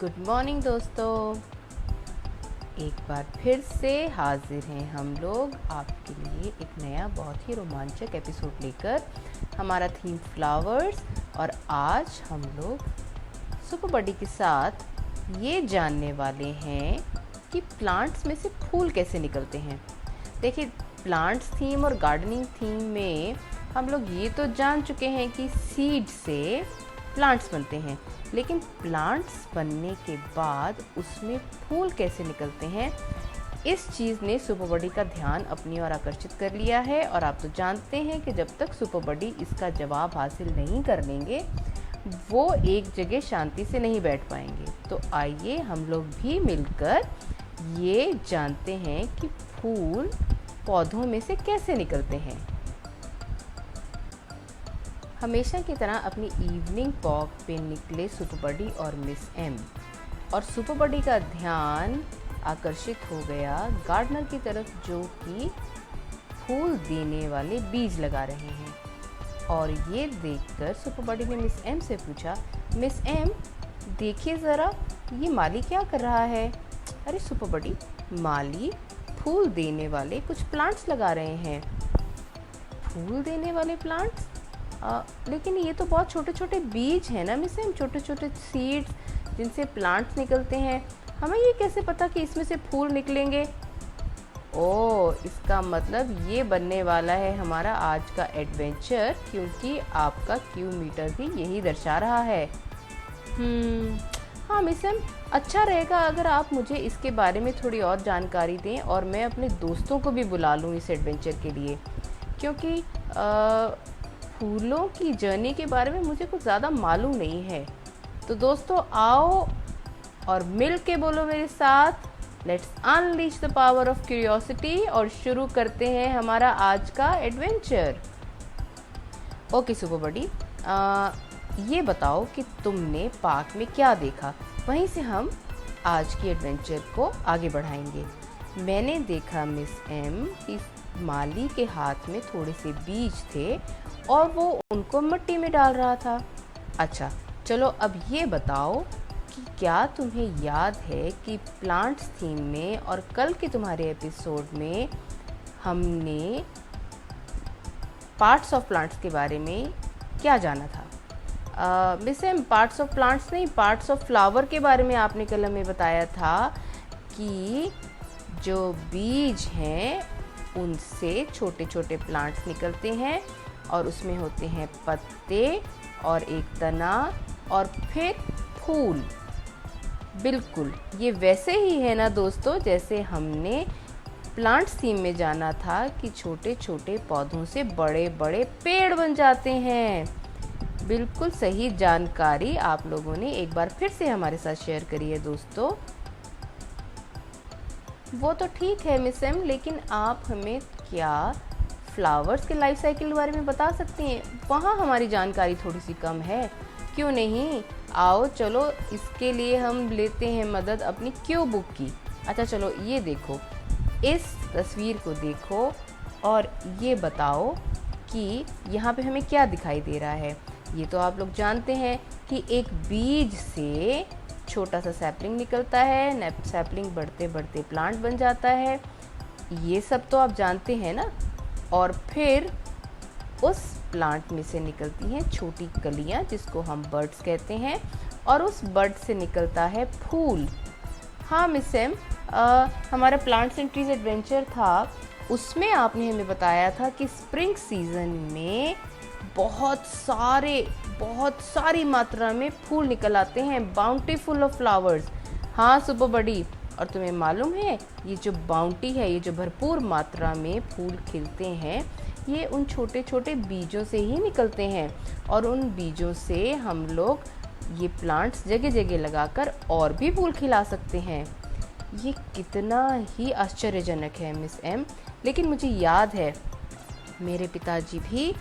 Good morning दोस्तों, एक बार फिर से हाजिर हैं हम लोग आपके लिए एक नया बहुत ही रोमांचक एपिसोड लेकर। हमारा थीम फ्लावर्स और आज हम लोग सुपर बडी के साथ ये जानने वाले हैं कि प्लांट्स में से फूल कैसे निकलते हैं। देखिए, प्लांट्स थीम और गार्डनिंग थीम में हम लोग ये तो जान चुके हैं कि सीड से प्लांट्स बनते हैं, लेकिन प्लांट्स बनने के बाद उसमें फूल कैसे निकलते हैं, इस चीज़ ने सुपर बडी का ध्यान अपनी ओर आकर्षित कर लिया है। और आप तो जानते हैं कि जब तक सुपर बडी इसका जवाब हासिल नहीं कर लेंगे वो एक जगह शांति से नहीं बैठ पाएंगे। तो आइए हम लोग भी मिलकर ये जानते हैं कि फूल पौधों में से कैसे निकलते हैं। हमेशा की तरह अपनी इवनिंग वॉक पे निकले सुपर बडी और मिस एम, और सुपर बडी का ध्यान आकर्षित हो गया गार्डनर की तरफ जो कि फूल देने वाले बीज लगा रहे हैं। और ये देखकर सुपर बडी ने मिस एम से पूछा, मिस एम देखिए ज़रा, ये माली क्या कर रहा है। अरे सुपर बडी, माली फूल देने वाले कुछ प्लांट्स लगा रहे हैं। फूल देने वाले प्लांट्स? लेकिन ये तो बहुत छोटे छोटे बीज हैं ना मिस एम, छोटे छोटे सीड्स जिनसे प्लांट्स निकलते हैं। हमें ये कैसे पता कि इसमें से फूल निकलेंगे? ओह, इसका मतलब ये बनने वाला है हमारा आज का एडवेंचर, क्योंकि आपका क्यू मीटर भी यही दर्शा रहा है। हाँ मिस एम, अच्छा रहेगा अगर आप मुझे इसके बारे में थोड़ी और जानकारी दें और मैं अपने दोस्तों को भी बुला लूँ इस एडवेंचर के लिए, क्योंकि फूलों की जर्नी के बारे में मुझे कुछ ज़्यादा मालूम नहीं है। तो दोस्तों आओ और मिल के बोलो मेरे साथ, let's unleash the power of curiosity, और शुरू करते हैं हमारा आज का एडवेंचर। ओके सुपर बडी, ये बताओ कि तुमने पार्क में क्या देखा, वहीं से हम आज की एडवेंचर को आगे बढ़ाएंगे। मैंने देखा मिस एम कि माली के हाथ में थोड़े से बीज थे और वो उनको मिट्टी में डाल रहा था। अच्छा चलो, अब ये बताओ कि क्या तुम्हें याद है कि प्लांट्स थीम में और कल के तुम्हारे एपिसोड में हमने पार्ट्स ऑफ प्लांट्स के बारे में क्या जाना था? Miss M, parts of plants नहीं, पार्ट्स ऑफ फ्लावर के बारे में आपने कल हमें बताया था कि जो बीज हैं उनसे छोटे छोटे प्लांट्स निकलते हैं और उसमें होते हैं पत्ते और एक तना और फिर फूल। बिल्कुल ये वैसे ही है ना दोस्तों, जैसे हमने प्लांट्स थीम में जाना था कि छोटे छोटे पौधों से बड़े बड़े पेड़ बन जाते हैं। बिल्कुल सही जानकारी आप लोगों ने एक बार फिर से हमारे साथ शेयर करी है दोस्तों। वो तो ठीक है मिस एम, लेकिन आप हमें क्या फ्लावर्स के लाइफ साइकिल के बारे में बता सकती हैं? वहाँ हमारी जानकारी थोड़ी सी कम है। क्यों नहीं, आओ चलो इसके लिए हम लेते हैं मदद अपनी क्यू बुक की। अच्छा चलो, ये देखो, इस तस्वीर को देखो और ये बताओ कि यहाँ पे हमें क्या दिखाई दे रहा है। ये तो आप लोग जानते हैं कि एक बीज से छोटा सा सैपलिंग निकलता है, सैपलिंग बढ़ते बढ़ते प्लांट बन जाता है, ये सब तो आप जानते हैं ना। और फिर उस प्लांट में से निकलती हैं छोटी कलियां जिसको हम बर्ड्स कहते हैं, और उस बर्ड से निकलता है फूल। हाँ मिस एम, हमारा प्लांट्स एंड ट्रीज एडवेंचर था, उसमें आपने हमें बताया था कि स्प्रिंग सीजन में बहुत सारी मात्रा में फूल निकल आते हैं, बाउंटीफुल ऑफ फ्लावर्स। हाँ सुपर बडी, और तुम्हें मालूम है ये जो बाउंटी है, ये जो भरपूर मात्रा में फूल खिलते हैं, ये उन छोटे छोटे बीजों से ही निकलते हैं, और उन बीजों से हम लोग ये प्लांट्स जगह जगह लगाकर और भी फूल खिला सकते हैं। ये कितना ही आश्चर्यजनक है मिस एम। लेकिन मुझे याद है मेरे पिताजी भी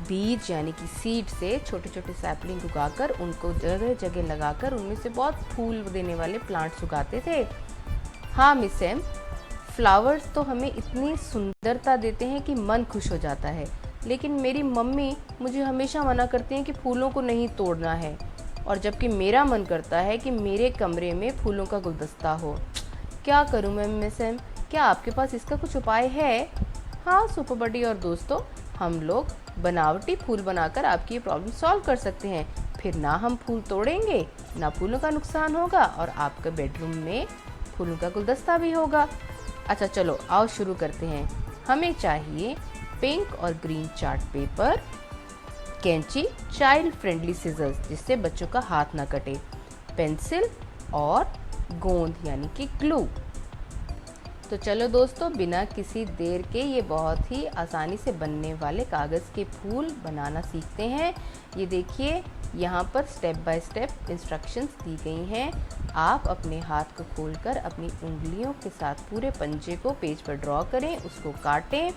बीज यानी कि सीड से छोटे छोटे सैपलिंग उगाकर उनको जगह जगह लगाकर उनमें से बहुत फूल देने वाले प्लांट्स उगाते थे। हाँ मिस एम, फ्लावर्स तो हमें इतनी सुंदरता देते हैं कि मन खुश हो जाता है, लेकिन मेरी मम्मी मुझे हमेशा मना करती हैं कि फूलों को नहीं तोड़ना है। और जबकि मेरा मन करता है कि मेरे कमरे में फूलों का गुलदस्ता हो। क्या करूं मैं मिस एम, क्या आपके पास इसका कुछ उपाय है? हाँ सुपर बडी और दोस्तों, हम लोग बनावटी फूल बनाकर आपकी ये प्रॉब्लम सॉल्व कर सकते हैं। फिर ना हम फूल तोड़ेंगे, ना फूलों का नुकसान होगा और आपके बेडरूम में फूलों का गुलदस्ता भी होगा। अच्छा चलो आओ शुरू करते हैं। हमें चाहिए पिंक और ग्रीन चार्ट पेपर, कैंची, चाइल्ड फ्रेंडली सिजर्स जिससे बच्चों का हाथ ना कटे, पेंसिल और गोंद यानी कि ग्लू। तो चलो दोस्तों, बिना किसी देर के ये बहुत ही आसानी से बनने वाले कागज़ के फूल बनाना सीखते हैं। ये देखिए यहाँ पर स्टेप बाय स्टेप इंस्ट्रक्शंस दी गई हैं। आप अपने हाथ को खोलकर अपनी उंगलियों के साथ पूरे पंजे को पेज पर ड्रॉ करें, उसको काटें,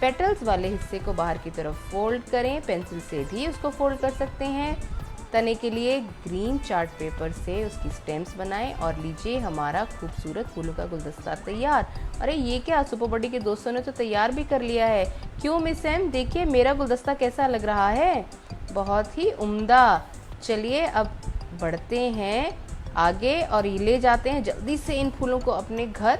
पेटल्स वाले हिस्से को बाहर की तरफ फोल्ड करें, पेंसिल से भी उसको फोल्ड कर सकते हैं। तने के लिए ग्रीन चार्ट पेपर से उसकी स्टेम्स बनाएं और लीजिए हमारा खूबसूरत फूलों का गुलदस्ता तैयार। अरे ये क्या, सुपर बडी के दोस्तों ने तो तैयार भी कर लिया है। क्यों मिस एम, देखिए मेरा गुलदस्ता कैसा लग रहा है, बहुत ही उम्दा। चलिए अब बढ़ते हैं आगे और ये ले जाते हैं जल्दी से इन फूलों को अपने घर।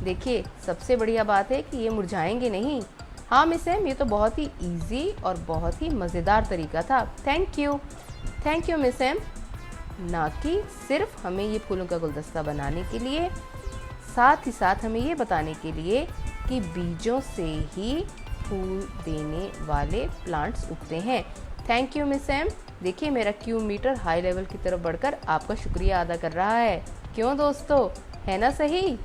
देखिए सबसे बढ़िया बात है कि ये मुरझाएंगे नहीं। हाँ मिस एम, ये तो बहुत ही इजी और बहुत ही मज़ेदार तरीका था। Thank you Miss M. ना कि सिर्फ हमें ये फूलों का गुलदस्ता बनाने के लिए, साथ ही साथ हमें ये बताने के लिए कि बीजों से ही फूल देने वाले प्लांट्स उगते हैं। Thank you Miss M. देखिए मेरा क्यू मीटर हाई लेवल की तरफ बढ़कर आपका शुक्रिया अदा कर रहा है। क्यों दोस्तों, है ना सही?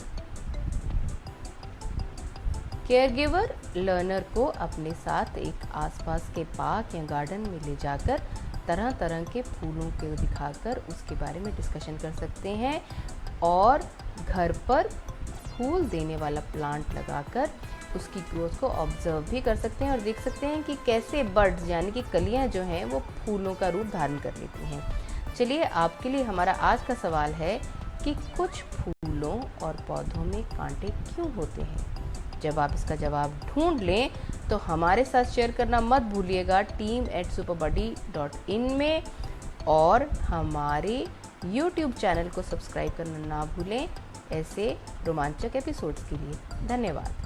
केयरगिवर लर्नर को अपने साथ एक आसपास के पार्क या गार्डन में ले जाकर तरह तरह के फूलों को दिखाकर उसके बारे में डिस्कशन कर सकते हैं और घर पर फूल देने वाला प्लांट लगाकर उसकी ग्रोथ को ऑब्जर्व भी कर सकते हैं और देख सकते हैं कि कैसे बड्स यानी कि कलियां जो हैं वो फूलों का रूप धारण कर लेती हैं। चलिए आपके लिए हमारा आज का सवाल है कि कुछ फूलों और पौधों में कांटे क्यों होते हैं? जब आप इसका जवाब ढूंढ लें तो हमारे साथ शेयर करना मत भूलिएगा team@superbuddy.in में, और हमारे YouTube चैनल को सब्सक्राइब करना ना भूलें ऐसे रोमांचक एपिसोड्स के लिए। धन्यवाद।